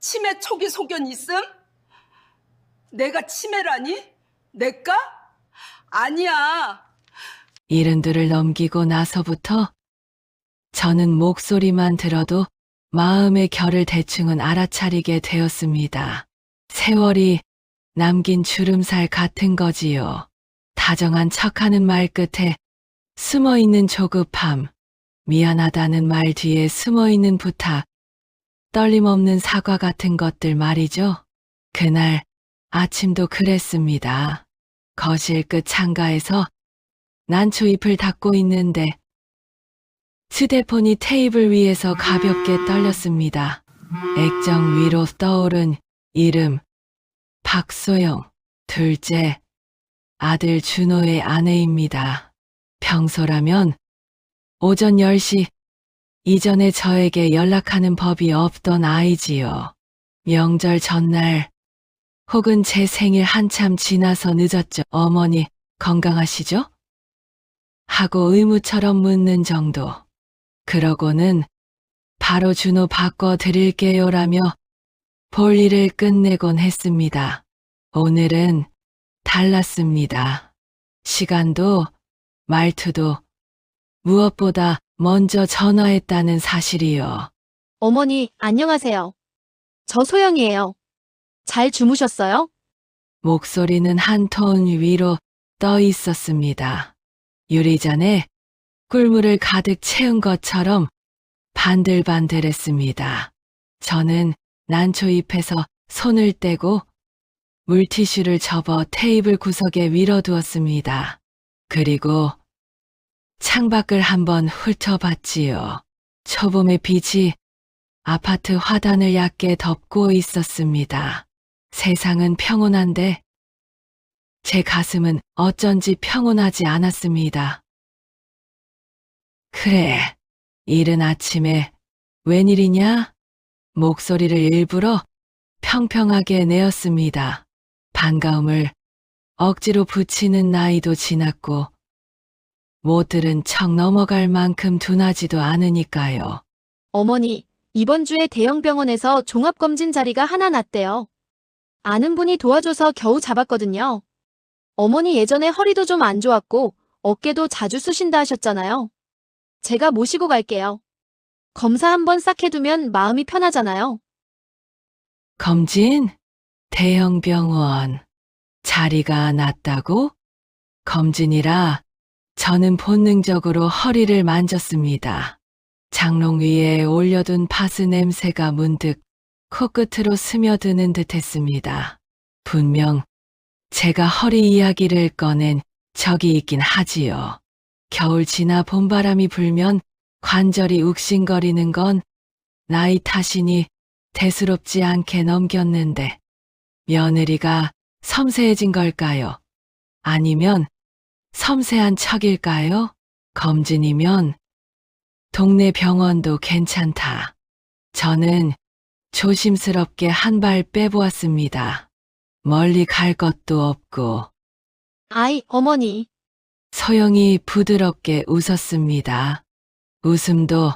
치매 초기 소견 있음? 내가 치매라니? 내가? 아니야. 70을 넘기고 나서부터 저는 목소리만 들어도 마음의 결을 대충은 알아차리게 되었습니다. 세월이 남긴 주름살 같은 거지요. 다정한 척하는 말 끝에 숨어있는 조급함, 미안하다는 말 뒤에 숨어있는 부탁, 떨림없는 사과 같은 것들 말이죠. 그날 아침도 그랬습니다. 거실 끝 창가에서 난초잎을 닦고 있는데 휴대폰이 테이블 위에서 가볍게 떨렸습니다. 액정 위로 떠오른 이름, 박소영, 둘째, 아들 준호의 아내입니다. 평소라면 오전 10시 이전에 저에게 연락하는 법이 없던 아이지요. 명절 전날 혹은 제 생일 한참 지나서 늦었죠. 어머니 건강하시죠? 하고 의무처럼 묻는 정도. 그러고는 바로 준호 바꿔드릴게요라며 볼일을 끝내곤 했습니다. 오늘은 달랐습니다. 시간도 말투도 무엇보다 먼저 전화했다는 사실이요. 어머니, 안녕하세요. 저 소영이에요. 잘 주무셨어요? 목소리는 한 톤 위로 떠 있었습니다. 유리잔에 꿀물을 가득 채운 것처럼 반들반들했습니다. 저는 난초잎에서 손을 떼고 물티슈를 접어 테이블 구석에 밀어두었습니다. 그리고 창밖을 한번 훑어봤지요. 초봄의 빛이 아파트 화단을 얕게 덮고 있었습니다. 세상은 평온한데 제 가슴은 어쩐지 평온하지 않았습니다. 그래, 이른 아침에 웬일이냐? 목소리를 일부러 평평하게 내었습니다. 반가움을 억지로 붙이는 나이도 지났고 못 들은 척 넘어갈 만큼 둔하지도 않으니까요. 어머니, 이번 주에 대형 병원에서 종합검진 자리가 하나 났대요. 아는 분이 도와줘서 겨우 잡았거든요. 어머니 예전에 허리도 좀 안 좋았고 어깨도 자주 쑤신다 하셨잖아요. 제가 모시고 갈게요. 검사 한번 싹 해두면 마음이 편하잖아요. 검진? 대형 병원. 자리가 났다고? 검진이라 저는 본능적으로 허리를 만졌습니다. 장롱 위에 올려둔 파스 냄새가 문득 코끝으로 스며드는 듯했습니다. 분명 제가 허리 이야기를 꺼낸 적이 있긴 하지요. 겨울 지나 봄바람이 불면 관절이 욱신거리는 건 나이 탓이니 대수롭지 않게 넘겼는데 며느리가 섬세해진 걸까요? 아니면 섬세한 척일까요? 검진이면 동네 병원도 괜찮다. 저는 조심스럽게 한 발 빼보았습니다. 멀리 갈 것도 없고. 아이, 어머니. 소영이 부드럽게 웃었습니다. 웃음도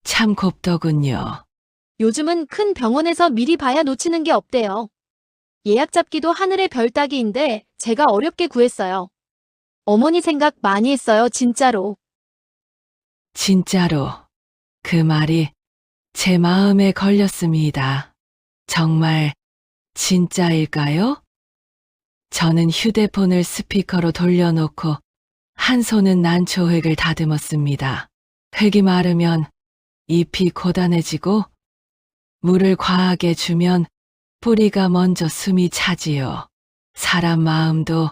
참 곱더군요. 요즘은 큰 병원에서 미리 봐야 놓치는 게 없대요. 예약 잡기도 하늘의 별 따기인데 제가 어렵게 구했어요. 어머니 생각 많이 했어요, 진짜로. 진짜로 그 말이 제 마음에 걸렸습니다. 정말 진짜일까요? 저는 휴대폰을 스피커로 돌려놓고 한 손은 난초흙을 다듬었습니다. 흙이 마르면 잎이 고단해지고 물을 과하게 주면 뿌리가 먼저 숨이 차지요. 사람 마음도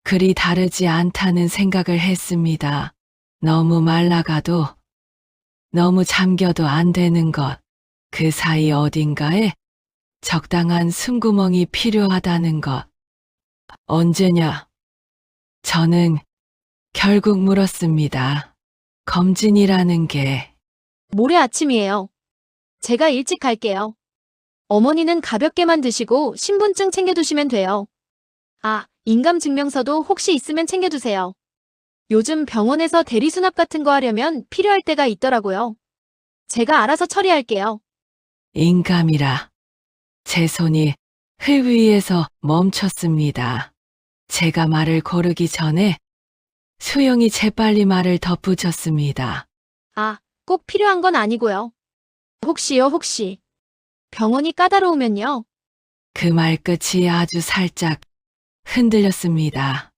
그리 다르지 않다는 생각을 했습니다. 너무 말라가도 너무 잠겨도 안 되는 것. 그 사이 어딘가에 적당한 숨구멍이 필요하다는 것. 언제냐? 저는 결국 물었습니다. 검진이라는 게 모레 아침이에요. 제가 일찍 갈게요. 어머니는 가볍게만 드시고 신분증 챙겨두시면 돼요. 아, 인감증명서도 혹시 있으면 챙겨두세요. 요즘 병원에서 대리수납 같은 거 하려면 필요할 때가 있더라고요. 제가 알아서 처리할게요. 인감이라 제 손이 흙 위에서 멈췄습니다. 제가 말을 고르기 전에 소영이 재빨리 말을 덧붙였습니다. 아, 꼭 필요한 건 아니고요. 혹시 병원이 까다로우면요. 그 말끝이 아주 살짝 흔들렸습니다.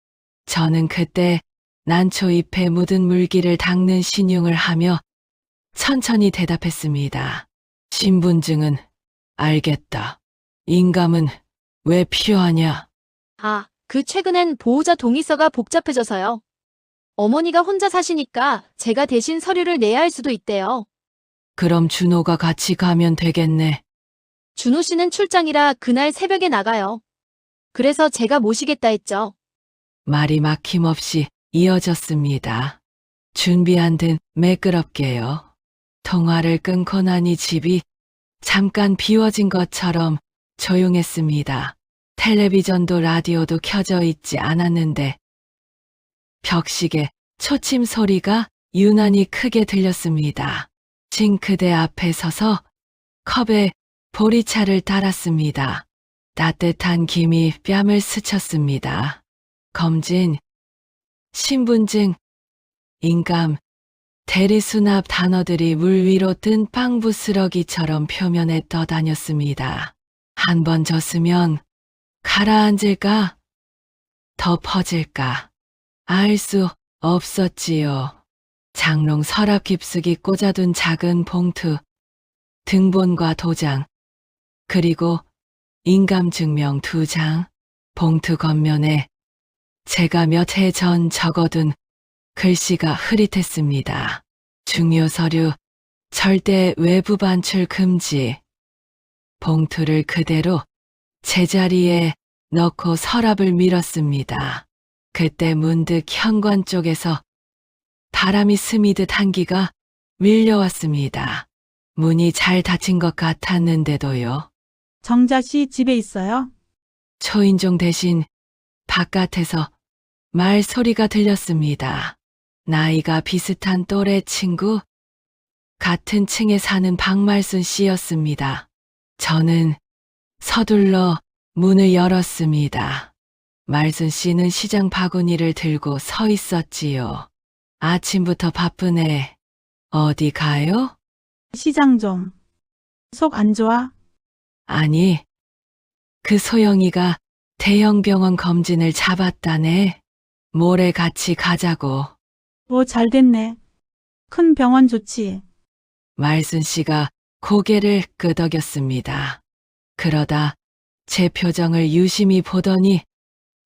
저는 그때 난초 잎에 묻은 물기를 닦는 신용을 하며 천천히 대답했습니다. 신분증은 알겠다. 인감은 왜 필요하냐? 아, 최근엔 보호자 동의서가 복잡해져서요. 어머니가 혼자 사시니까 제가 대신 서류를 내야 할 수도 있대요. 그럼 준호가 같이 가면 되겠네. 준호 씨는 출장이라 그날 새벽에 나가요. 그래서 제가 모시겠다 했죠. 말이 막힘없이 이어졌습니다. 준비한 듯 매끄럽게요. 통화를 끊고 나니 집이 잠깐 비워진 것처럼 조용했습니다. 텔레비전도 라디오도 켜져 있지 않았는데 벽시계 초침 소리가 유난히 크게 들렸습니다. 싱크대 앞에 서서 컵에 보리차를 따랐습니다. 따뜻한 김이 뺨을 스쳤습니다. 검진, 신분증, 인감, 대리수납 단어들이 물 위로 뜬 빵부스러기처럼 표면에 떠다녔습니다. 한 번 졌으면 가라앉을까? 더 퍼질까? 알 수 없었지요. 장롱 서랍 깊숙이 꽂아둔 작은 봉투, 등본과 도장, 그리고 인감증명 2장, 봉투 겉면에 제가 몇 해 전 적어둔 글씨가 흐릿했습니다. 중요 서류, 절대 외부 반출 금지. 봉투를 그대로 제자리에 넣고 서랍을 밀었습니다. 그때 문득 현관 쪽에서 바람이 스미듯 한기가 밀려왔습니다. 문이 잘 닫힌 것 같았는데도요. 정자 씨 집에 있어요? 초인종 대신 바깥에서 말소리가 들렸습니다. 나이가 비슷한 또래 친구, 같은 층에 사는 박말순 씨였습니다. 저는 서둘러 문을 열었습니다. 말순 씨는 시장 바구니를 들고 서 있었지요. 아침부터 바쁘네. 어디 가요? 시장 좀. 속 안 좋아? 아니, 그 소영이가 대형 병원 검진을 잡았다네. 모레 같이 가자고. 뭐 잘 됐네. 큰 병원 좋지. 말순 씨가 고개를 끄덕였습니다. 그러다 제 표정을 유심히 보더니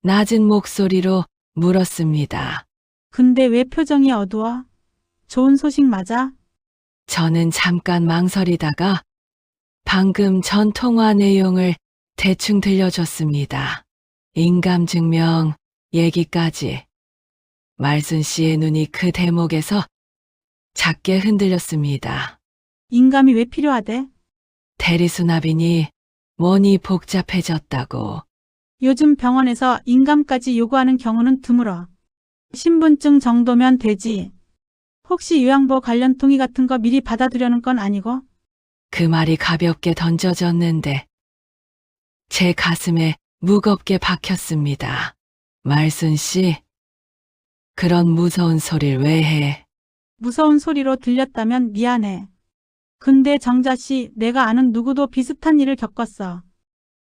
낮은 목소리로 물었습니다. 근데 왜 표정이 어두워? 좋은 소식 맞아? 저는 잠깐 망설이다가 방금 전 통화 내용을 대충 들려줬습니다. 인감증명 얘기까지. 말순 씨의 눈이 그 대목에서 작게 흔들렸습니다. 인감이 왜 필요하대? 대리수납이니 뭐니 복잡해졌다고. 요즘 병원에서 인감까지 요구하는 경우는 드물어. 신분증 정도면 되지. 혹시 요양보 관련 동의 같은 거 미리 받아두려는 건 아니고? 그 말이 가볍게 던져졌는데 제 가슴에 무겁게 박혔습니다. 말순 씨, 그런 무서운 소리를 왜 해? 무서운 소리로 들렸다면 미안해. 근데 정자 씨, 내가 아는 누구도 비슷한 일을 겪었어.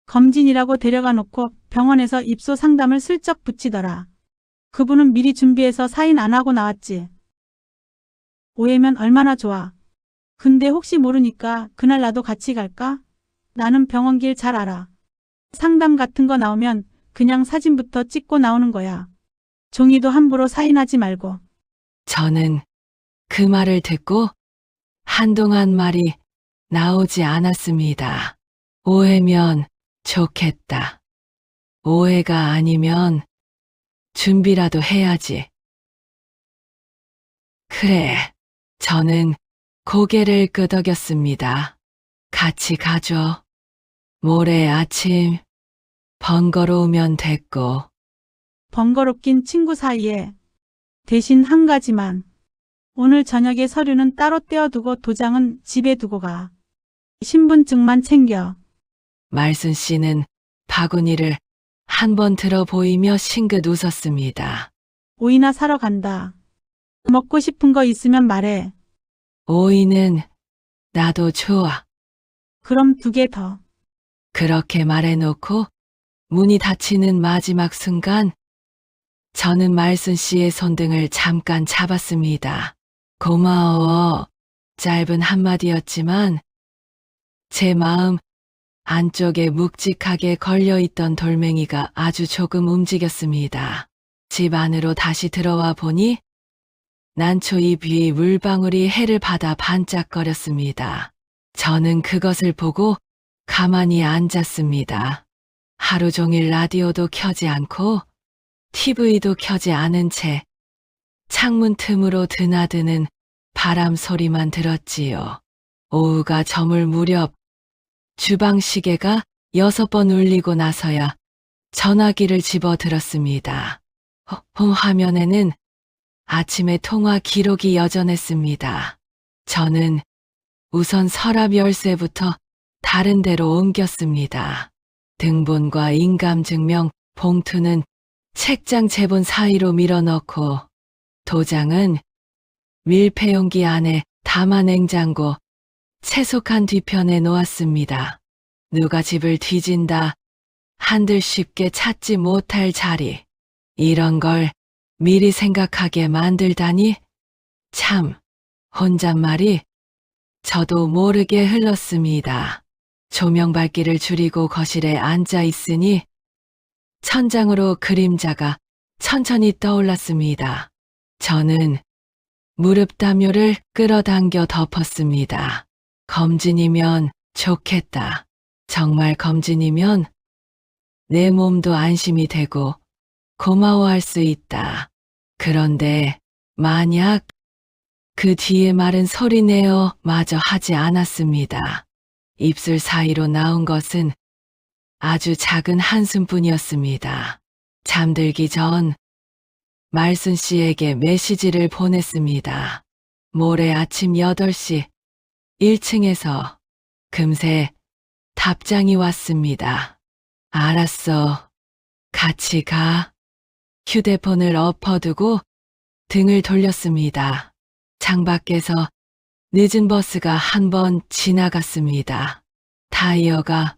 검진이라고 데려가 놓고 병원에서 입소 상담을 슬쩍 붙이더라. 그분은 미리 준비해서 사인 안 하고 나왔지. 오해면 얼마나 좋아. 근데 혹시 모르니까 그날 나도 같이 갈까? 나는 병원 길 잘 알아. 상담 같은 거 나오면 그냥 사진부터 찍고 나오는 거야. 종이도 함부로 사인하지 말고. 저는 그 말을 듣고 한동안 말이 나오지 않았습니다. 오해면 좋겠다. 오해가 아니면 준비라도 해야지. 그래, 저는 고개를 끄덕였습니다. 같이 가죠. 모레 아침 번거로우면 됐고. 번거롭긴 친구 사이에. 대신 한 가지만. 오늘 저녁에 서류는 따로 떼어두고 도장은 집에 두고 가. 신분증만 챙겨. 말순 씨는 바구니를 한 번 들어 보이며 싱긋 웃었습니다. 오이나 사러 간다. 먹고 싶은 거 있으면 말해. 오이는 나도 좋아. 그럼 2개 더. 그렇게 말해놓고 문이 닫히는 마지막 순간 저는 말순 씨의 손등을 잠깐 잡았습니다. 고마워. 짧은 한마디였지만 제 마음 안쪽에 묵직하게 걸려있던 돌멩이가 아주 조금 움직였습니다. 집 안으로 다시 들어와 보니 난초잎 위 물방울이 해를 받아 반짝거렸습니다. 저는 그것을 보고 가만히 앉았습니다. 하루 종일 라디오도 켜지 않고 TV도 켜지 않은 채 창문 틈으로 드나드는 바람 소리만 들었지요. 오후가 저물 무렵 주방 시계가 6번 울리고 나서야 전화기를 집어 들었습니다. 화면에는 아침의 통화 기록이 여전했습니다. 저는 우선 서랍 열쇠부터 다른 데로 옮겼습니다. 등본과 인감증명 봉투는 책장 제본 사이로 밀어넣고 도장은 밀폐용기 안에 담아 냉장고 채소칸 뒤편에 놓았습니다. 누가 집을 뒤진다 한들 쉽게 찾지 못할 자리. 이런 걸 미리 생각하게 만들다니 참 혼잣말이 저도 모르게 흘렀습니다. 조명 밝기를 줄이고 거실에 앉아 있으니 천장으로 그림자가 천천히 떠올랐습니다. 저는 무릎 담요를 끌어당겨 덮었습니다. 검진이면 좋겠다. 정말 검진이면 내 몸도 안심이 되고 고마워할 수 있다. 그런데 만약 그 뒤에 말은 소리내어 마저 하지 않았습니다. 입술 사이로 나온 것은 아주 작은 한숨뿐이었습니다. 잠들기 전 말순 씨에게 메시지를 보냈습니다. 모레 아침 8시 1층에서 금세 답장이 왔습니다. 알았어. 같이 가. 휴대폰을 엎어두고 등을 돌렸습니다. 창밖에서 늦은 버스가 한 번 지나갔습니다. 타이어가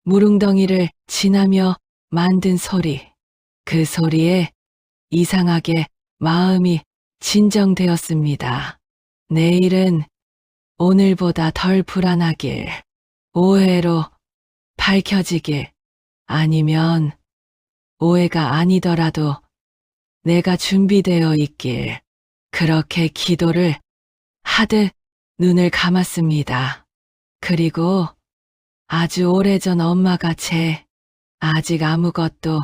무릉덩이를 지나며 만든 소리. 그 소리에 이상하게 마음이 진정되었습니다. 내일은 오늘보다 덜 불안하길, 오해로 밝혀지길, 아니면 오해가 아니더라도 내가 준비되어 있길, 그렇게 기도를 하듯 눈을 감았습니다. 그리고 아주 오래전 엄마가 아직 아무것도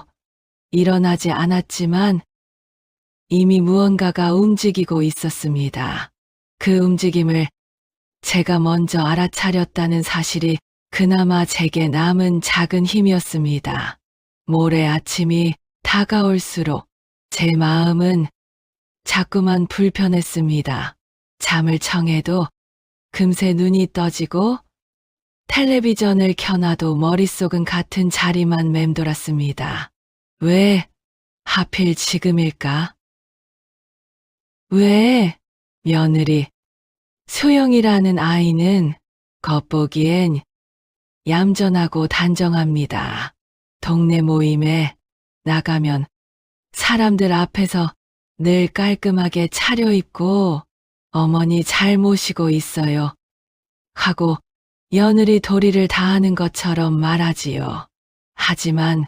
일어나지 않았지만 이미 무언가가 움직이고 있었습니다. 그 움직임을 제가 먼저 알아차렸다는 사실이 그나마 제게 남은 작은 힘이었습니다. 모레 아침이 다가올수록 제 마음은 자꾸만 불편했습니다. 잠을 청해도 금세 눈이 떠지고 텔레비전을 켜놔도 머릿속은 같은 자리만 맴돌았습니다. 왜 하필 지금일까? 왜 며느리 소영이라는 아이는 겉보기엔 얌전하고 단정합니다. 동네 모임에 나가면 사람들 앞에서 늘 깔끔하게 차려입고 어머니 잘 모시고 있어요 하고 며느리 도리를 다하는 것처럼 말하지요. 하지만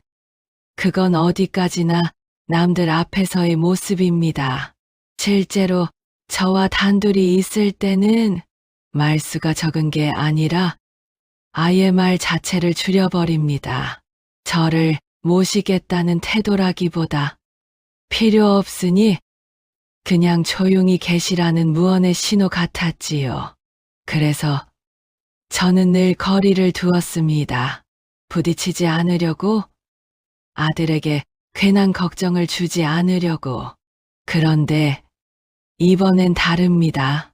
그건 어디까지나 남들 앞에서의 모습입니다. 실제로 저와 단둘이 있을 때는 말수가 적은 게 아니라 아예 말 자체를 줄여버립니다. 저를 모시겠다는 태도라기보다 필요 없으니 그냥 조용히 계시라는 무언의 신호 같았지요. 그래서 저는 늘 거리를 두었습니다. 부딪히지 않으려고, 아들에게 괜한 걱정을 주지 않으려고. 그런데 이번엔 다릅니다.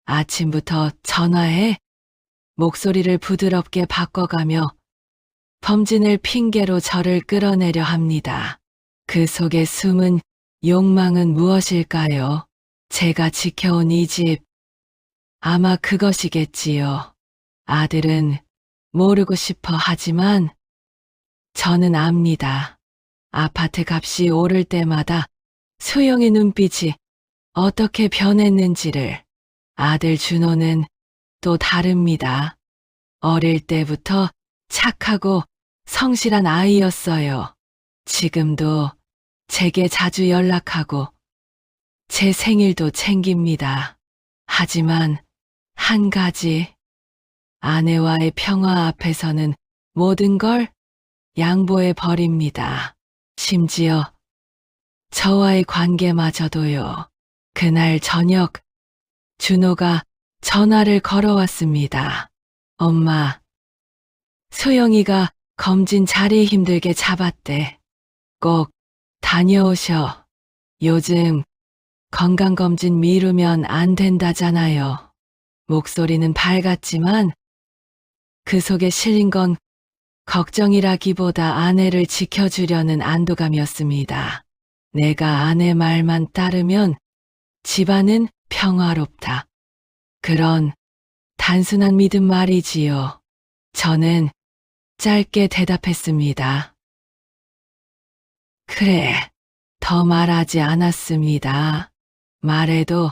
아침부터 전화해 목소리를 부드럽게 바꿔가며 범진을 핑계로 저를 끌어내려 합니다. 그 속에 숨은 욕망은 무엇일까요? 제가 지켜온 이 집, 아마 그것이겠지요. 아들은 모르고 싶어 하지만 저는 압니다. 아파트 값이 오를 때마다 소영의 눈빛이 어떻게 변했는지를. 아들 준호는 또 다릅니다. 어릴 때부터 착하고 성실한 아이였어요. 지금도 제게 자주 연락하고 제 생일도 챙깁니다. 하지만 한 가지, 아내와의 평화 앞에서는 모든 걸 양보해 버립니다. 심지어 저와의 관계마저도요. 그날 저녁 준호가 전화를 걸어왔습니다. 엄마, 소영이가 검진 자리 힘들게 잡았대. 꼭 다녀오셔. 요즘 건강검진 미루면 안 된다잖아요. 목소리는 밝았지만 그 속에 실린 건 걱정이라기보다 아내를 지켜주려는 안도감이었습니다. 내가 아내 말만 따르면 집안은 평화롭다. 그런 단순한 믿음 말이지요. 저는 짧게 대답했습니다. 그래, 더 말하지 않았습니다. 말해도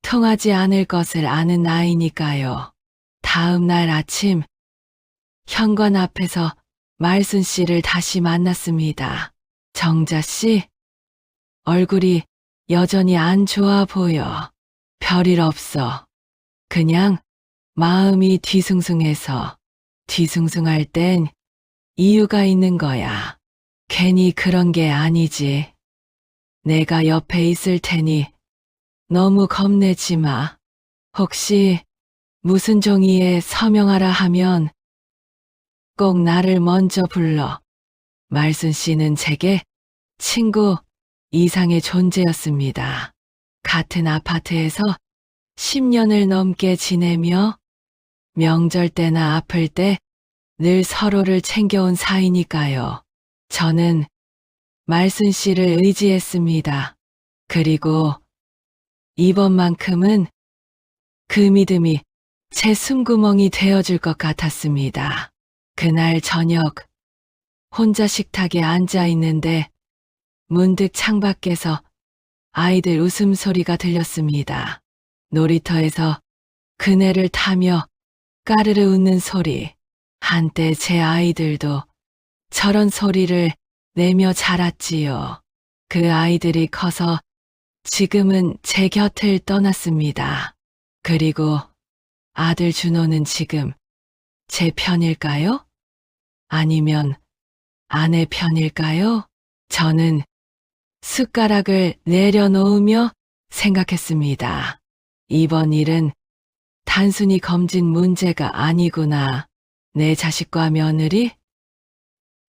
통하지 않을 것을 아는 나이니까요. 다음 날 아침, 현관 앞에서 말순 씨를 다시 만났습니다. 정자 씨, 얼굴이 여전히 안 좋아 보여. 별일 없어. 그냥 마음이 뒤숭숭해서. 뒤숭숭할 땐 이유가 있는 거야. 괜히 그런 게 아니지. 내가 옆에 있을 테니 너무 겁내지 마. 혹시 무슨 종이에 서명하라 하면 꼭 나를 먼저 불러. 말순 씨는 제게 친구 이상의 존재였습니다. 같은 아파트에서 10년을 넘게 지내며 명절 때나 아플 때 늘 서로를 챙겨온 사이니까요. 저는 말순 씨를 의지했습니다. 그리고 이번만큼은 그 믿음이 제 숨구멍이 되어줄 것 같았습니다. 그날 저녁 혼자 식탁에 앉아 있는데 문득 창밖에서 아이들 웃음소리가 들렸습니다. 놀이터에서 그네를 타며 까르르 웃는 소리. 한때 제 아이들도 저런 소리를 내며 자랐지요. 그 아이들이 커서 지금은 제 곁을 떠났습니다. 그리고 아들 준호는 지금 제 편일까요? 아니면 아내 편일까요? 저는 숟가락을 내려놓으며 생각했습니다. 이번 일은 단순히 검진 문제가 아니구나. 내 자식과 며느리?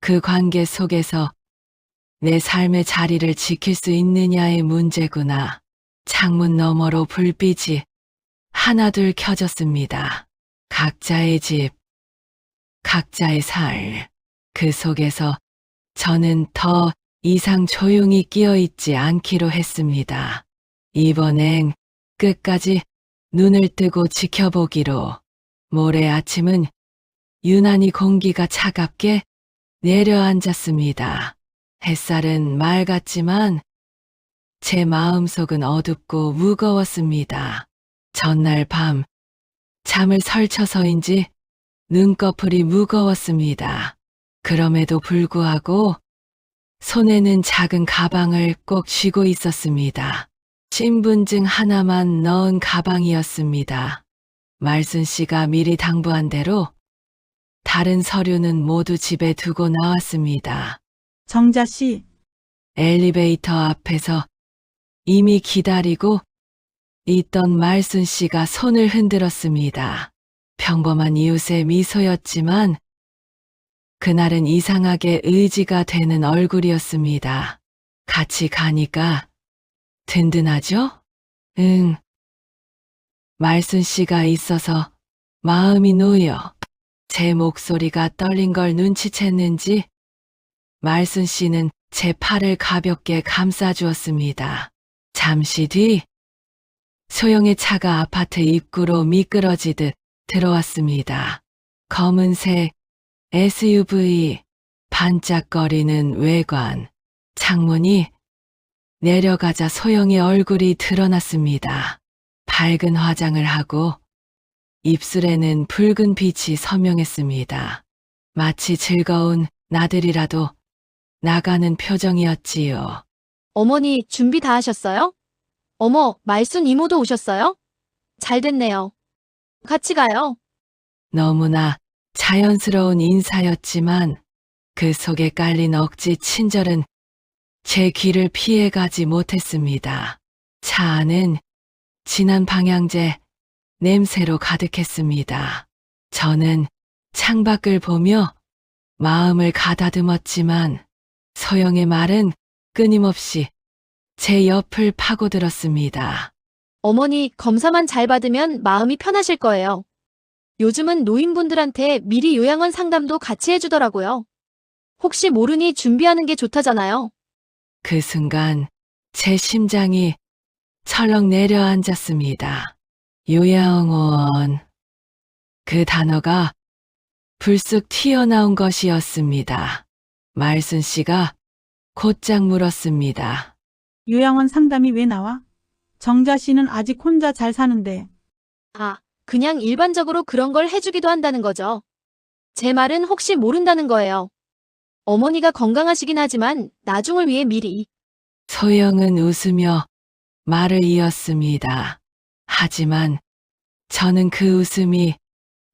그 관계 속에서 내 삶의 자리를 지킬 수 있느냐의 문제구나. 창문 너머로 불빛이 하나둘 켜졌습니다. 각자의 집, 각자의 살. 그 속에서 저는 더 이상 조용히 끼어 있지 않기로 했습니다. 이번엔 끝까지 눈을 뜨고 지켜보기로. 모레 아침은 유난히 공기가 차갑게 내려앉았습니다. 햇살은 맑았지만 제 마음속은 어둡고 무거웠습니다. 전날 밤 잠을 설쳐서인지 눈꺼풀이 무거웠습니다. 그럼에도 불구하고 손에는 작은 가방을 꼭 쥐고 있었습니다. 신분증 하나만 넣은 가방이었습니다. 말순 씨가 미리 당부한 대로 다른 서류는 모두 집에 두고 나왔습니다. 정자 씨, 엘리베이터 앞에서 이미 기다리고 있던 말순 씨가 손을 흔들었습니다. 평범한 이웃의 미소였지만 그날은 이상하게 의지가 되는 얼굴이었습니다. 같이 가니까 든든하죠? 응. 말순 씨가 있어서 마음이 놓여. 제 목소리가 떨린 걸 눈치챘는지 말순 씨는 제 팔을 가볍게 감싸주었습니다. 잠시 뒤 소영의 차가 아파트 입구로 미끄러지듯 들어왔습니다. 검은색 SUV, 반짝거리는 외관, 창문이 내려가자 소영의 얼굴이 드러났습니다. 밝은 화장을 하고 입술에는 붉은 빛이 선명했습니다. 마치 즐거운 나들이라도 나가는 표정이었지요. 어머니 준비 다 하셨어요? 어머, 말순 이모도 오셨어요? 잘 됐네요. 같이 가요. 너무나 자연스러운 인사였지만 그 속에 깔린 억지 친절은 제 귀를 피해가지 못했습니다. 차 안은 진한 방향제 냄새로 가득했습니다. 저는 창밖을 보며 마음을 가다듬었지만 소영의 말은 끊임없이 제 옆을 파고들었습니다. 어머니 검사만 잘 받으면 마음이 편하실 거예요. 요즘은 노인분들한테 미리 요양원 상담도 같이 해주더라고요. 혹시 모르니 준비하는 게 좋다잖아요. 그 순간 제 심장이 철렁 내려앉았습니다. 요양원. 그 단어가 불쑥 튀어나온 것이었습니다. 말순 씨가 곧장 물었습니다. 요양원 상담이 왜 나와? 정자 씨는 아직 혼자 잘 사는데. 아, 그냥 일반적으로 그런 걸 해주기도 한다는 거죠. 제 말은 혹시 모른다는 거예요. 어머니가 건강하시긴 하지만 나중을 위해 미리. 소영은 웃으며 말을 이었습니다. 하지만 저는 그 웃음이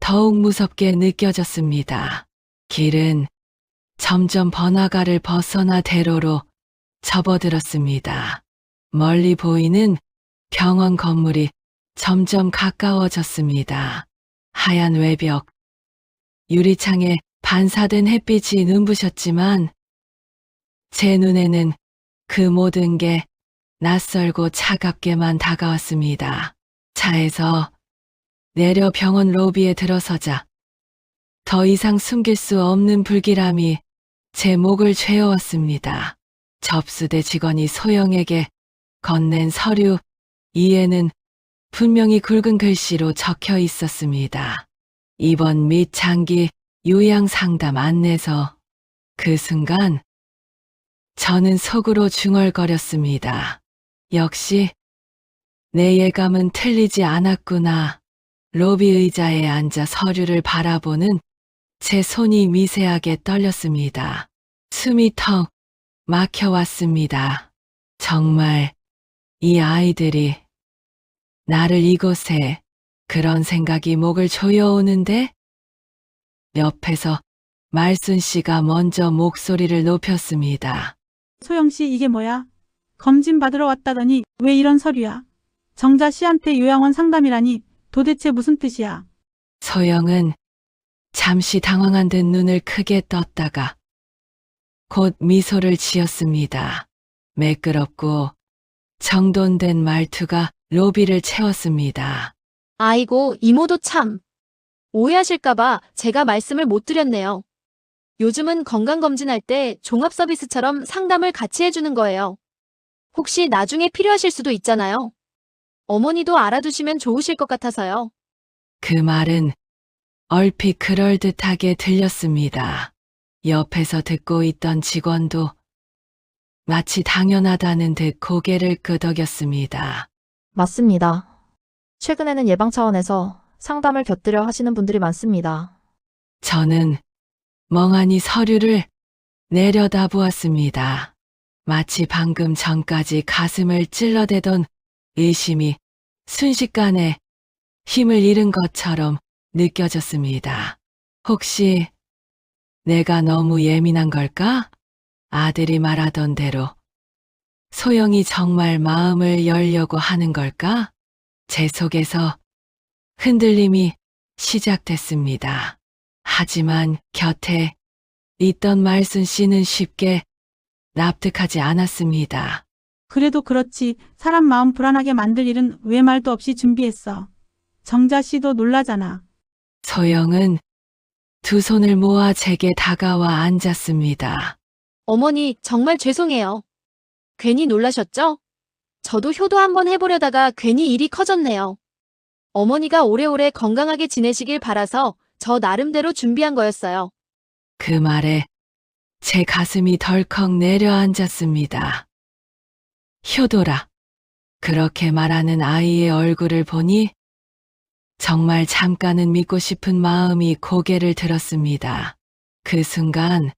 더욱 무섭게 느껴졌습니다. 길은 점점 번화가를 벗어나 대로로 접어들었습니다. 멀리 보이는 병원 건물이 점점 가까워졌습니다. 하얀 외벽, 유리창에 반사된 햇빛이 눈부셨지만 제 눈에는 그 모든 게 낯설고 차갑게만 다가왔습니다. 차에서 내려 병원 로비에 들어서자 더 이상 숨길 수 없는 불길함이 제 목을 죄어왔습니다. 접수대 직원이 소영에게 건넨 서류 이에는 분명히 굵은 글씨로 적혀 있었습니다. 입원 및 장기 요양 상담 안내서. 그 순간 저는 속으로 중얼거렸습니다. 역시 내 예감은 틀리지 않았구나. 로비 의자에 앉아 서류를 바라보는 제 손이 미세하게 떨렸습니다. 숨이 턱 막혀왔습니다. 정말 이 아이들이 나를 이곳에, 그런 생각이 목을 조여오는데 옆에서 말순 씨가 먼저 목소리를 높였습니다. 소영 씨 이게 뭐야? 검진 받으러 왔다더니 왜 이런 서류야? 정자 씨한테 요양원 상담이라니 도대체 무슨 뜻이야? 소영은 잠시 당황한 듯 눈을 크게 떴다가 곧 미소를 지었습니다. 매끄럽고 정돈된 말투가 로비를 채웠습니다. 아이고, 이모도 참. 오해하실까봐 제가 말씀을 못 드렸네요. 요즘은 건강검진할 때 종합서비스처럼 상담을 같이 해주는 거예요. 혹시 나중에 필요하실 수도 있잖아요. 어머니도 알아두시면 좋으실 것 같아서요. 그 말은 얼핏 그럴듯하게 들렸습니다. 옆에서 듣고 있던 직원도 마치 당연하다는 듯 고개를 끄덕였습니다. 맞습니다. 최근에는 예방 차원에서 상담을 곁들여 하시는 분들이 많습니다. 저는 멍하니 서류를 내려다보았습니다. 마치 방금 전까지 가슴을 찔러대던 의심이 순식간에 힘을 잃은 것처럼 느껴졌습니다. 혹시 내가 너무 예민한 걸까? 아들이 말하던 대로 소영이 정말 마음을 열려고 하는 걸까? 제 속에서 흔들림이 시작됐습니다. 하지만 곁에 있던 말순 씨는 쉽게 납득하지 않았습니다. 그래도 그렇지 사람 마음 불안하게 만들 일은 왜 말도 없이 준비했어. 정자 씨도 놀라잖아. 소영은 두 손을 모아 제게 다가와 앉았습니다. 어머니, 정말 죄송해요. 괜히 놀라셨죠? 저도 효도 한번 해보려다가 괜히 일이 커졌네요. 어머니가 오래오래 건강하게 지내시길 바라서 저 나름대로 준비한 거였어요. 그 말에 제 가슴이 덜컥 내려앉았습니다. 효도라. 그렇게 말하는 아이의 얼굴을 보니 정말 잠깐은 믿고 싶은 마음이 고개를 들었습니다. 그 순간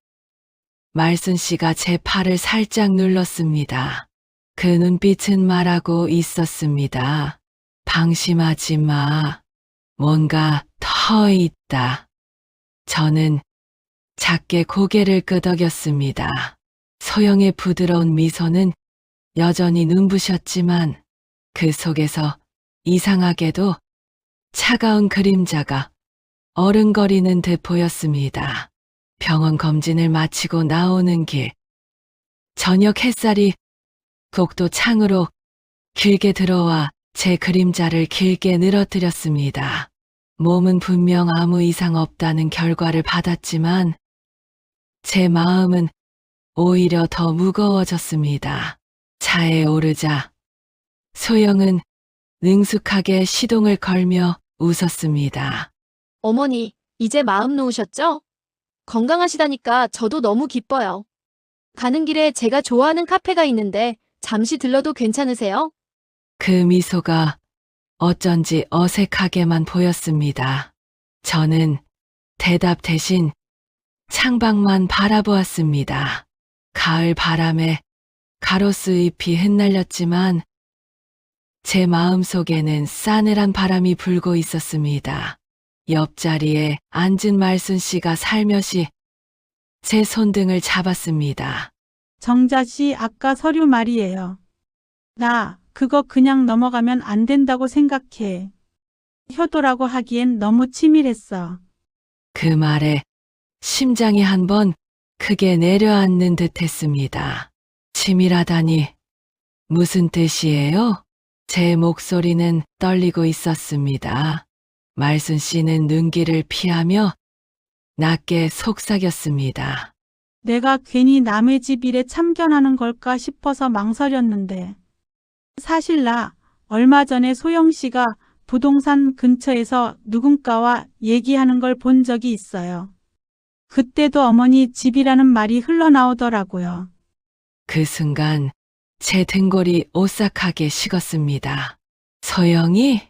말순 씨가 제 팔을 살짝 눌렀습니다. 그 눈빛은 말하고 있었습니다. 방심하지 마. 뭔가 더 있다. 저는 작게 고개를 끄덕였습니다. 소영의 부드러운 미소는 여전히 눈부셨지만 그 속에서 이상하게도 차가운 그림자가 어른거리는 듯 보였습니다. 병원 검진을 마치고 나오는 길. 저녁 햇살이 곡도 창으로 길게 들어와 제 그림자를 길게 늘어뜨렸습니다. 몸은 분명 아무 이상 없다는 결과를 받았지만 제 마음은 오히려 더 무거워졌습니다. 차에 오르자 소영은 능숙하게 시동을 걸며 웃었습니다. 어머니, 이제 마음 놓으셨죠? 건강하시다니까 저도 너무 기뻐요. 가는 길에 제가 좋아하는 카페가 있는데 잠시 들러도 괜찮으세요? 그 미소가 어쩐지 어색하게만 보였습니다. 저는 대답 대신 창밖만 바라보았습니다. 가을 바람에 가로수 잎이 흩날렸지만 제 마음속에는 싸늘한 바람이 불고 있었습니다. 옆자리에 앉은 말순 씨가 살며시 제 손등을 잡았습니다. 정자 씨 아까 서류 말이에요. 나 그거 그냥 넘어가면 안 된다고 생각해. 효도라고 하기엔 너무 치밀했어. 그 말에 심장이 한번 크게 내려앉는 듯 했습니다. 치밀하다니 무슨 뜻이에요? 제 목소리는 떨리고 있었습니다. 말순 씨는 눈길을 피하며 낮게 속삭였습니다. 내가 괜히 남의 집 일에 참견하는 걸까 싶어서 망설였는데. 사실 나 얼마 전에 소영 씨가 부동산 근처에서 누군가와 얘기하는 걸 본 적이 있어요. 그때도 어머니 집이라는 말이 흘러나오더라고요. 그 순간 제 등골이 오싹하게 식었습니다. 소영이?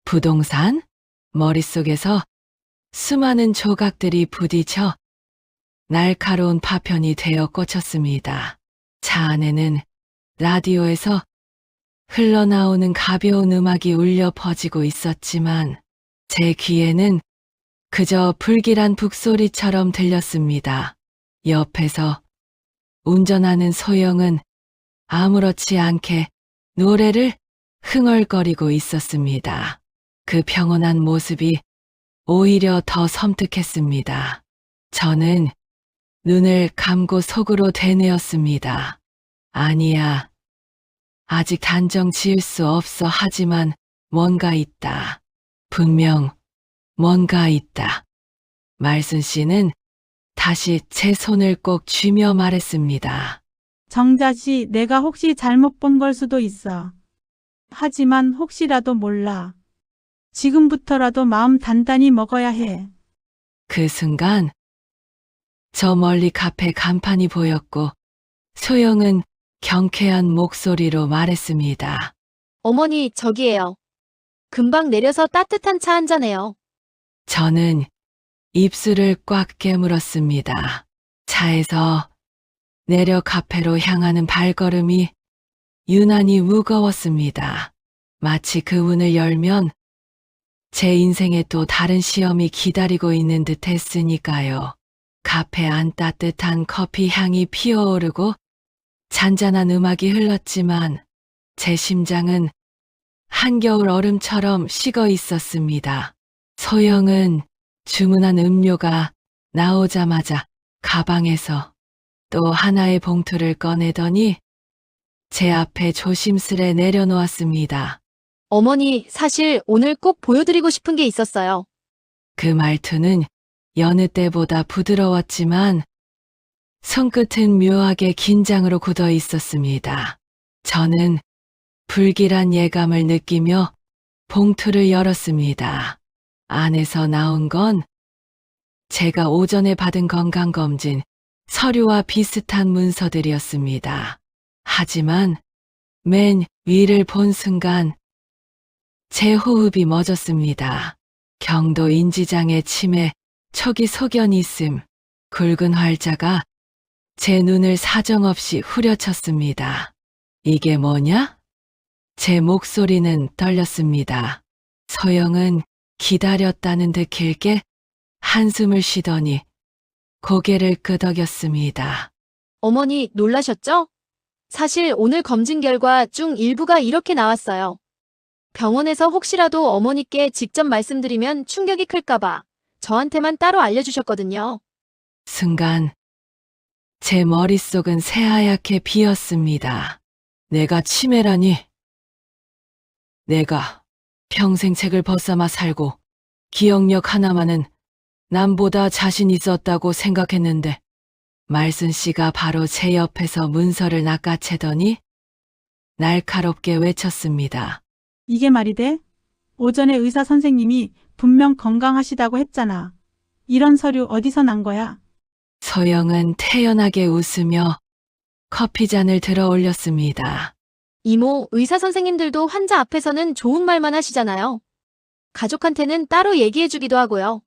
부동산? 머릿속에서 수많은 조각들이 부딪혀 날카로운 파편이 되어 꽂혔습니다. 차 안에는 라디오에서 흘러나오는 가벼운 음악이 울려 퍼지고 있었지만 제 귀에는 그저 불길한 북소리처럼 들렸습니다. 옆에서 운전하는 소영은 아무렇지 않게 노래를 흥얼거리고 있었습니다. 그 평온한 모습이 오히려 더 섬뜩했습니다. 저는 눈을 감고 속으로 되뇌었습니다. 아니야. 아직 단정 지을 수 없어. 하지만 뭔가 있다. 분명 뭔가 있다. 말순 씨는 다시 제 손을 꼭 쥐며 말했습니다. 정자 씨, 내가 혹시 잘못 본 걸 수도 있어. 하지만 혹시라도 몰라. 지금부터라도 마음 단단히 먹어야 해. 그 순간 저 멀리 카페 간판이 보였고 소영은 경쾌한 목소리로 말했습니다. 어머니, 저기에요. 금방 내려서 따뜻한 차 한잔해요. 저는 입술을 꽉 깨물었습니다. 차에서 내려 카페로 향하는 발걸음이 유난히 무거웠습니다. 마치 그 문을 열면 제 인생에 또 다른 시험이 기다리고 있는 듯 했으니까요. 카페 안 따뜻한 커피 향이 피어오르고 잔잔한 음악이 흘렀지만 제 심장은 한겨울 얼음처럼 식어 있었습니다. 소영은 주문한 음료가 나오자마자 가방에서 또 하나의 봉투를 꺼내더니 제 앞에 조심스레 내려놓았습니다. 어머니, 사실 오늘 꼭 보여드리고 싶은 게 있었어요. 그 말투는 여느 때보다 부드러웠지만 손끝은 묘하게 긴장으로 굳어 있었습니다. 저는 불길한 예감을 느끼며 봉투를 열었습니다. 안에서 나온 건 제가 오전에 받은 건강검진 서류와 비슷한 문서들이었습니다. 하지만 맨 위를 본 순간 제 호흡이 멎었습니다. 경도 인지장애 치매 초기 소견 있음. 굵은 활자가 제 눈을 사정없이 후려쳤습니다. 이게 뭐냐? 제 목소리는 떨렸습니다. 소영은 기다렸다는 듯 길게 한숨을 쉬더니 고개를 끄덕였습니다. 어머니 놀라셨죠? 사실 오늘 검진 결과 중 일부가 이렇게 나왔어요. 병원에서 혹시라도 어머니께 직접 말씀드리면 충격이 클까봐 저한테만 따로 알려주셨거든요. 순간 제 머릿속은 새하얗게 비었습니다. 내가 치매라니. 내가 평생 책을 벗삼아 살고 기억력 하나만은 남보다 자신 있었다고 생각했는데 말순 씨가 바로 제 옆에서 문서를 낚아채더니 날카롭게 외쳤습니다. 이게 말이 돼? 오전에 의사 선생님이 분명 건강하시다고 했잖아. 이런 서류 어디서 난 거야? 소영은 태연하게 웃으며 커피잔을 들어 올렸습니다. 이모, 의사 선생님들도 환자 앞에서는 좋은 말만 하시잖아요. 가족한테는 따로 얘기해주기도 하고요.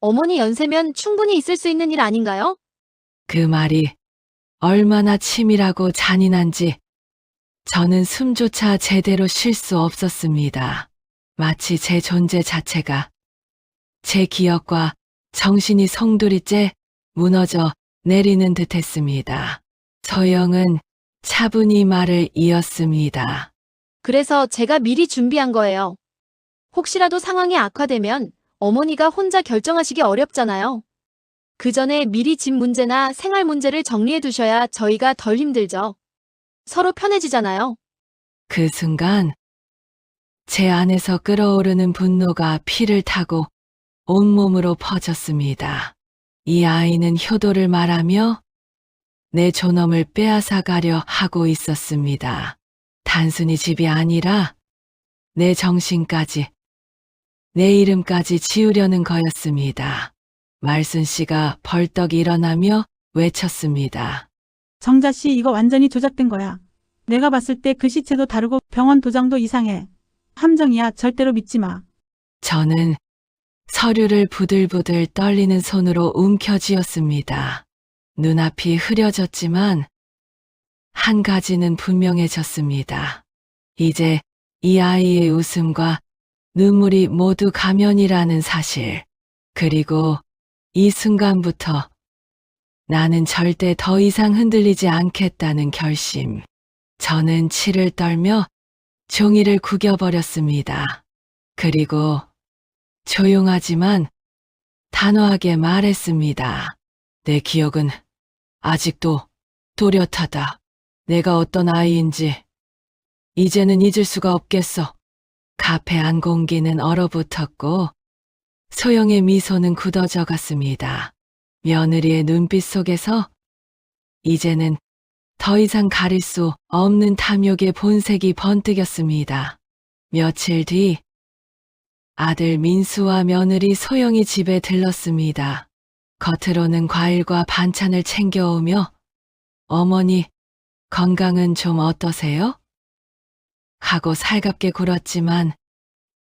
어머니 연세면 충분히 있을 수 있는 일 아닌가요? 그 말이 얼마나 치밀하고 잔인한지 저는 숨조차 제대로 쉴 수 없었습니다. 마치 제 존재 자체가 제 기억과 정신이 송두리째 무너져 내리는 듯했습니다. 소영은 차분히 말을 이었습니다. 그래서 제가 미리 준비한 거예요. 혹시라도 상황이 악화되면 어머니가 혼자 결정하시기 어렵잖아요. 그 전에 미리 집 문제나 생활 문제를 정리해 두셔야 저희가 덜 힘들죠. 서로 편해지잖아요. 그 순간 제 안에서 끓어오르는 분노가 피를 타고 온몸으로 퍼졌습니다. 이 아이는 효도를 말하며 내 존엄을 빼앗아가려 하고 있었습니다. 단순히 집이 아니라 내 정신까지, 내 이름까지 지우려는 거였습니다. 말순 씨가 벌떡 일어나며 외쳤습니다. 정자 씨, 이거 완전히 조작된 거야. 내가 봤을 때 글씨체도 다르고 병원 도장도 이상해. 함정이야. 절대로 믿지 마. 저는 서류를 부들부들 떨리는 손으로 움켜쥐었습니다. 눈앞이 흐려졌지만 한 가지는 분명해졌습니다. 이제 이 아이의 웃음과 눈물이 모두 가면이라는 사실. 그리고 이 순간부터 나는 절대 더 이상 흔들리지 않겠다는 결심. 저는 치를 떨며 종이를 구겨버렸습니다. 그리고 조용하지만 단호하게 말했습니다. 내 기억은 아직도 또렷하다. 내가 어떤 아이인지 이제는 잊을 수가 없겠어. 카페 안 공기는 얼어붙었고 소영의 미소는 굳어져 갔습니다. 며느리의 눈빛 속에서 이제는 더 이상 가릴 수 없는 탐욕의 본색이 번뜩였습니다. 며칠 뒤 아들 민수와 며느리 소영이 집에 들렀습니다. 겉으로는 과일과 반찬을 챙겨오며 어머니, 건강은 좀 어떠세요? 하고 살갑게 굴었지만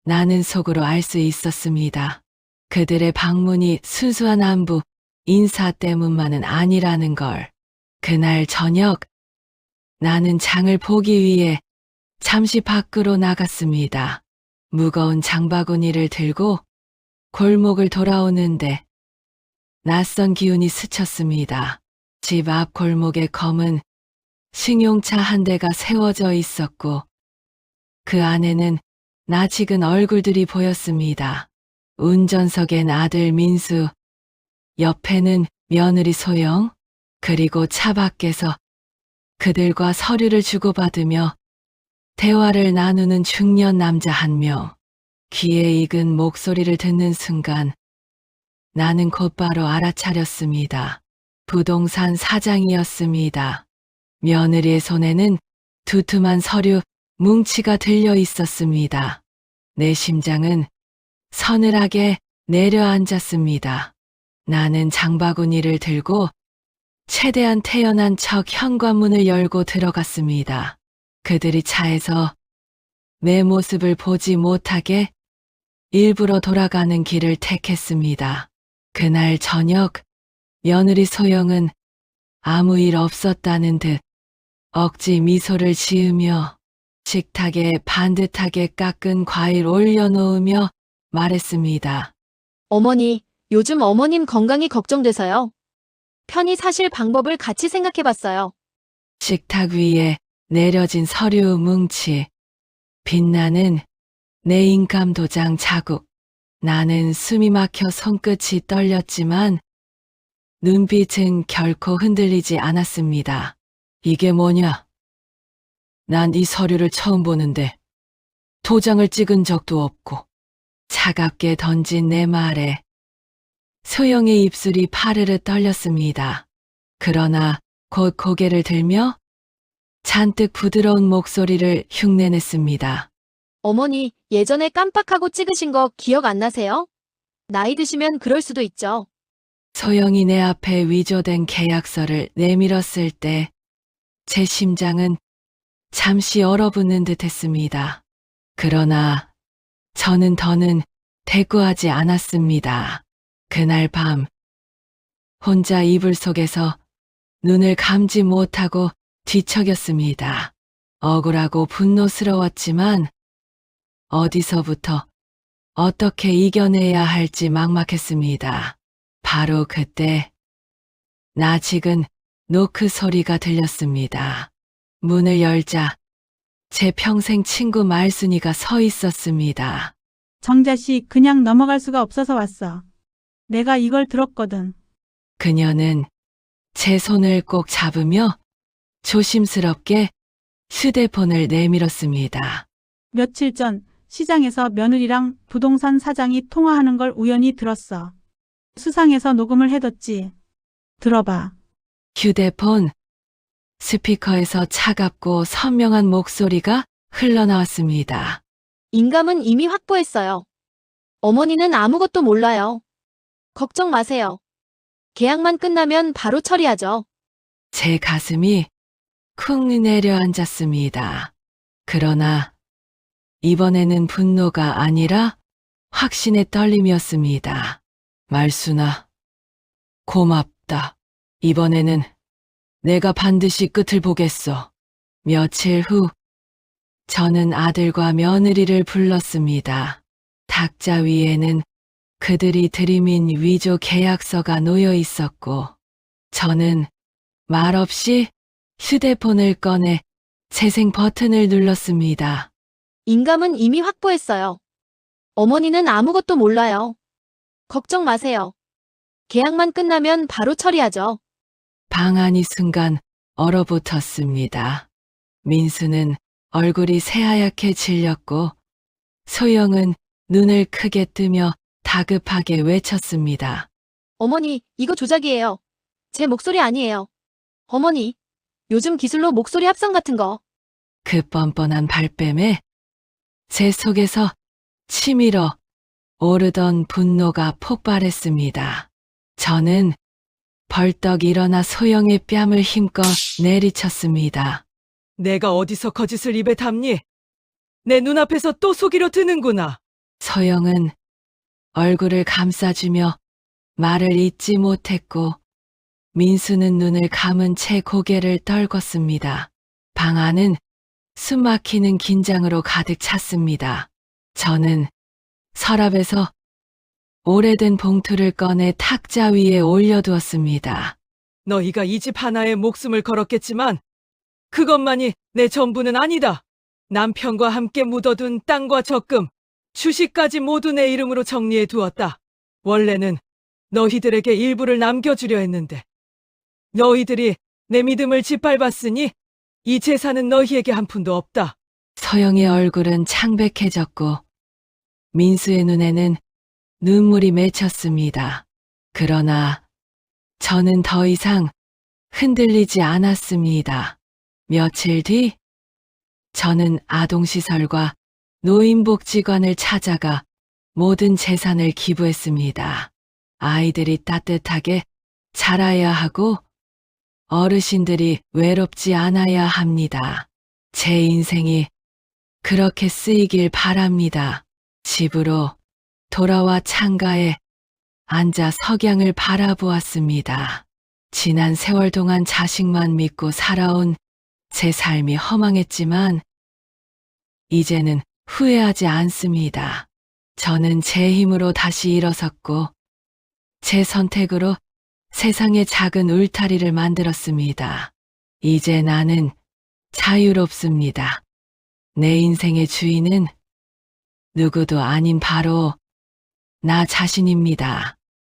나는 속으로 알 수 있었습니다. 그들의 방문이 순수한 안부, 인사 때문만은 아니라는 걸. 그날 저녁 나는 장을 보기 위해 잠시 밖으로 나갔습니다. 무거운 장바구니를 들고 골목을 돌아오는데 낯선 기운이 스쳤습니다. 집 앞 골목에 검은 승용차 한 대가 세워져 있었고 그 안에는 낯익은 얼굴들이 보였습니다. 운전석엔 아들 민수, 옆에는 며느리 소영, 그리고 차 밖에서 그들과 서류를 주고받으며 대화를 나누는 중년 남자 한 명. 귀에 익은 목소리를 듣는 순간 나는 곧바로 알아차렸습니다. 부동산 사장이었습니다. 며느리의 손에는 두툼한 서류 뭉치가 들려 있었습니다. 내 심장은 서늘하게 내려앉았습니다. 나는 장바구니를 들고 최대한 태연한 척 현관문을 열고 들어갔습니다. 그들이 차에서 내 모습을 보지 못하게 일부러 돌아가는 길을 택했습니다. 그날 저녁 며느리 소영은 아무 일 없었다는 듯 억지 미소를 지으며 식탁에 반듯하게 깎은 과일 올려놓으며 말했습니다. 어머니, 요즘 어머님 건강이 걱정돼서요. 편히 사실 방법을 같이 생각해봤어요. 식탁 위에 내려진 서류 뭉치, 빛나는 내 인감 도장 자국. 나는 숨이 막혀 손끝이 떨렸지만 눈빛은 결코 흔들리지 않았습니다. 이게 뭐냐? 난 이 서류를 처음 보는데 도장을 찍은 적도 없고. 차갑게 던진 내 말에 소영의 입술이 파르르 떨렸습니다. 그러나 곧 고개를 들며 잔뜩 부드러운 목소리를 흉내냈습니다. 어머니, 예전에 깜빡하고 찍으신 거 기억 안 나세요? 나이 드시면 그럴 수도 있죠. 소영이 내 앞에 위조된 계약서를 내밀었을 때 제 심장은 잠시 얼어붙는 듯 했습니다. 그러나 저는 더는 대꾸하지 않았습니다. 그날 밤 혼자 이불 속에서 눈을 감지 못하고 뒤척였습니다. 억울하고 분노스러웠지만 어디서부터 어떻게 이겨내야 할지 막막했습니다. 바로 그때 나직은 노크 소리가 들렸습니다. 문을 열자 제 평생 친구 말순이가 서 있었습니다. 정자 씨, 그냥 넘어갈 수가 없어서 왔어. 내가 이걸 들었거든. 그녀는 제 손을 꼭 잡으며 조심스럽게 휴대폰을 내밀었습니다. 며칠 전 시장에서 며느리랑 부동산 사장이 통화하는 걸 우연히 들었어. 수상해서 녹음을 해뒀지. 들어봐. 휴대폰 스피커에서 차갑고 선명한 목소리가 흘러나왔습니다. 인감은 이미 확보했어요. 어머니는 아무것도 몰라요. 걱정 마세요. 계약만 끝나면 바로 처리하죠. 제 가슴이 쿵 내려앉았습니다. 그러나 이번에는 분노가 아니라 확신의 떨림이었습니다. 말순아, 고맙다. 이번에는 내가 반드시 끝을 보겠어. 며칠 후 저는 아들과 며느리를 불렀습니다. 탁자 위에는 그들이 들이민 위조 계약서가 놓여 있었고 저는 말없이 휴대폰을 꺼내 재생 버튼을 눌렀습니다. 인감은 이미 확보했어요. 어머니는 아무것도 몰라요. 걱정 마세요. 계약만 끝나면 바로 처리하죠. 방안이 순간 얼어붙었습니다. 민수는 얼굴이 새하얗게 질렸고 소영은 눈을 크게 뜨며 다급하게 외쳤습니다. 어머니, 이거 조작이에요. 제 목소리 아니에요. 어머니, 요즘 기술로 목소리 합성 같은 거. 그 뻔뻔한 발뺌에 제 속에서 치밀어 오르던 분노가 폭발했습니다. 저는 벌떡 일어나 소영의 뺨을 힘껏 내리쳤습니다. 내가 어디서 거짓을 입에 담니? 내 눈앞에서 또 속이려 드는구나. 소영은 얼굴을 감싸주며 말을 잇지 못했고 민수는 눈을 감은 채 고개를 떨궜습니다. 방 안은 숨막히는 긴장으로 가득 찼습니다. 저는 서랍에서 오래된 봉투를 꺼내 탁자 위에 올려두었습니다. 너희가 이 집 하나에 목숨을 걸었겠지만 그것만이 내 전부는 아니다. 남편과 함께 묻어둔 땅과 적금, 주식까지 모두 내 이름으로 정리해 두었다. 원래는 너희들에게 일부를 남겨주려 했는데 너희들이 내 믿음을 짓밟았으니 이 재산은 너희에게 한 푼도 없다. 서영의 얼굴은 창백해졌고 민수의 눈에는 눈물이 맺혔습니다. 그러나 저는 더 이상 흔들리지 않았습니다. 며칠 뒤 저는 아동시설과 노인복지관을 찾아가 모든 재산을 기부했습니다. 아이들이 따뜻하게 자라야 하고 어르신들이 외롭지 않아야 합니다. 제 인생이 그렇게 쓰이길 바랍니다. 집으로 돌아와 창가에 앉아 석양을 바라보았습니다. 지난 세월 동안 자식만 믿고 살아온 제 삶이 허망했지만 이제는 후회하지 않습니다. 저는 제 힘으로 다시 일어섰고 제 선택으로 세상에 작은 울타리를 만들었습니다. 이제 나는 자유롭습니다. 내 인생의 주인은 누구도 아닌 바로 나 자신입니다.